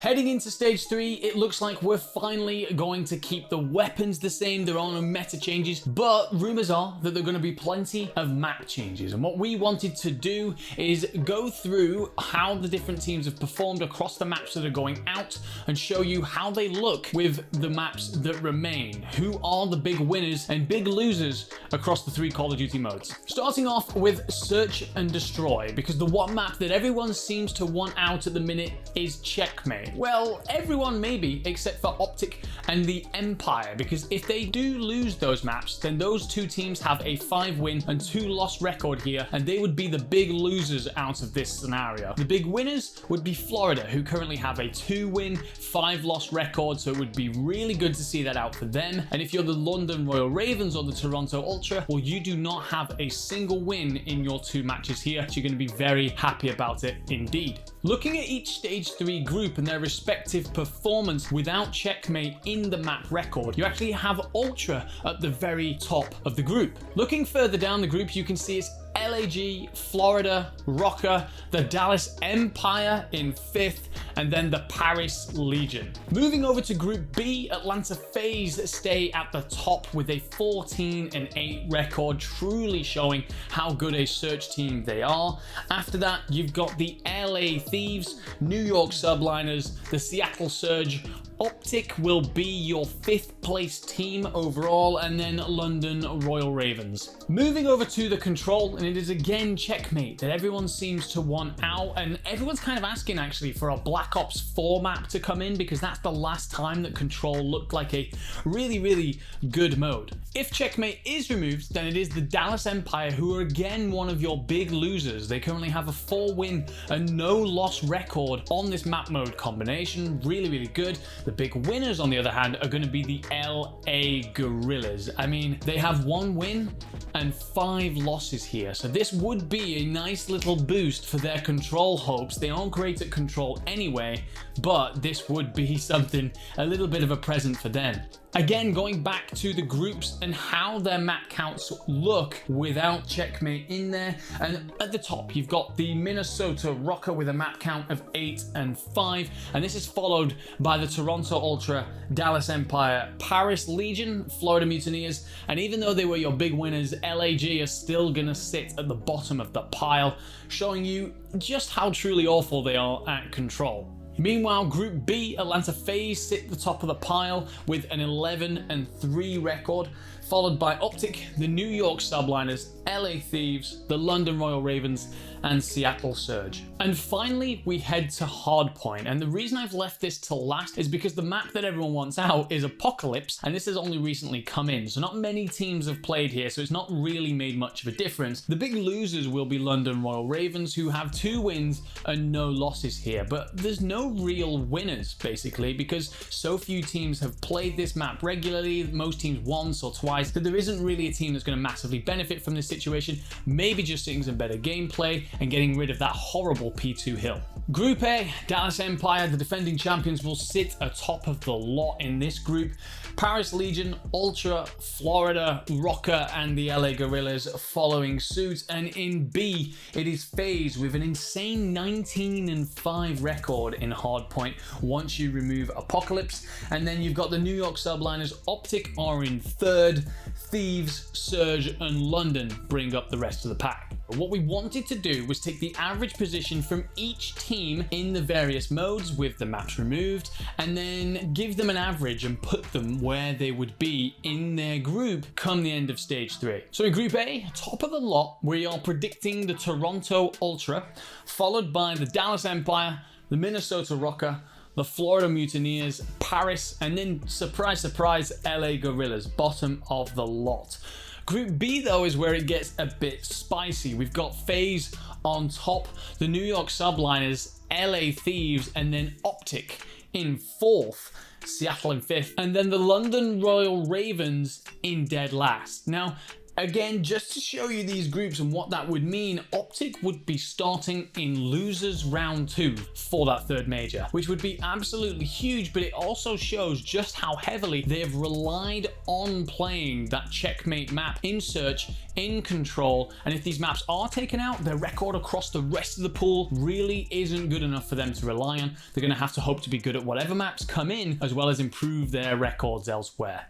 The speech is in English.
Heading into stage 3, it looks like we're finally going to keep the weapons the same. There are no meta changes, but rumors are that there are going to be plenty of map changes. And what we wanted to do is go through how the different teams have performed across the maps that are going out and show you how they look with the maps that remain. Who are the big winners and big losers across the 3 Call of Duty modes. Starting off with Search and Destroy, because the one map that everyone seems to want out at the minute is Checkmate. Well, everyone maybe, except for OpTic and the Empire, because if they do lose those maps, then those 2 teams have a 5-win and 2-loss record here, and they would be the big losers out of this scenario. The big winners would be Florida, who currently have a 2-win, 5-loss record, so it would be really good to see that out for them. And if you're the London Royal Ravens or the Toronto Ultra, well, you do not have a single win in your 2 matches here, so you're going to be very happy about it indeed. Looking at each stage 3 group and their respective performance without Checkmate in the map record, you actually have Ultra at the very top of the group. Looking further down the group, you can see it's LAG, Florida, Rocker, the Dallas Empire in 5th, and then the Paris Legion. Moving over to Group B, Atlanta FaZe stay at the top with a 14-8 record, truly showing how good a search team they are. After that, you've got the LA Thieves, New York Subliners, the Seattle Surge. OpTic will be your 5th place team overall, and then London Royal Ravens. Moving over to the Control, and it is again Checkmate that everyone seems to want out, and everyone's kind of asking actually for a Black Ops 4 map to come in, because that's the last time that Control looked like a really good mode. If Checkmate is removed, then it is the Dallas Empire, who are again one of your big losers. They currently have a 4-win and no-loss record on this map mode combination. Really good. The big winners, on the other hand, are going to be the LA Gorillas. I mean, they have 1 win and 5 losses here, so this would be a nice little boost for their Control hopes. They aren't great at Control anyway, but this would be something, a little bit of a present for them. Again, going back to the groups and how their map counts look without Checkmate in there. And at the top, you've got the Minnesota Rocker with a map count of 8 and 5. And this is followed by the Toronto Ultra, Dallas Empire, Paris Legion, Florida Mutineers. And even though they were your big winners, LAG are still going to sit at the bottom of the pile, showing you just how truly awful they are at Control. Meanwhile, Group B, Atlanta FaZe sit at the top of the pile with an 11-3 record, followed by OpTic, the New York Subliners, LA Thieves, the London Royal Ravens, and Seattle Surge. And finally, we head to Hardpoint. And the reason I've left this till last is because the map that everyone wants out is Apocalypse, and this has only recently come in. So not many teams have played here, so it's not really made much of a difference. The big losers will be London Royal Ravens, who have 2 wins and no losses here. But there's no real winners, basically, because so few teams have played this map regularly, most teams once or twice, that there isn't really a team that's going to massively benefit from this situation. Maybe just seeing some better gameplay and getting rid of that horrible P2 hill. Group A, Dallas Empire, the defending champions, will sit atop of the lot in this group. Paris Legion, Ultra, Florida, Rocker, and the LA Gorillas following suit. And in B, it is FaZe with an insane 19-5 record in Hardpoint once you remove Apocalypse. And then you've got the New York Subliners, OpTic are in 3rd, Thieves, Surge, and London bring up the rest of the pack. What we wanted to do was take the average position from each team in the various modes with the maps removed, and then give them an average and put them where they would be in their group come the end of stage 3. So in Group A, top of the lot, we are predicting the Toronto Ultra, followed by the Dallas Empire, the Minnesota Rocker, the Florida Mutineers, Paris, and then, surprise, surprise, LA Gorillas, bottom of the lot. Group B, though, is where it gets a bit spicy. We've got FaZe on top, the New York Subliners, LA Thieves, and then OpTic in 4th, Seattle in 5th, and then the London Royal Ravens in dead last. Now, Again, just to show you these groups and what that would mean, OpTic would be starting in losers round 2 for that third major, which would be absolutely huge, but it also shows just how heavily they have relied on playing that Checkmate map in Search, in Control, and if these maps are taken out, their record across the rest of the pool really isn't good enough for them to rely on. They're going to have to hope to be good at whatever maps come in, as well as improve their records elsewhere.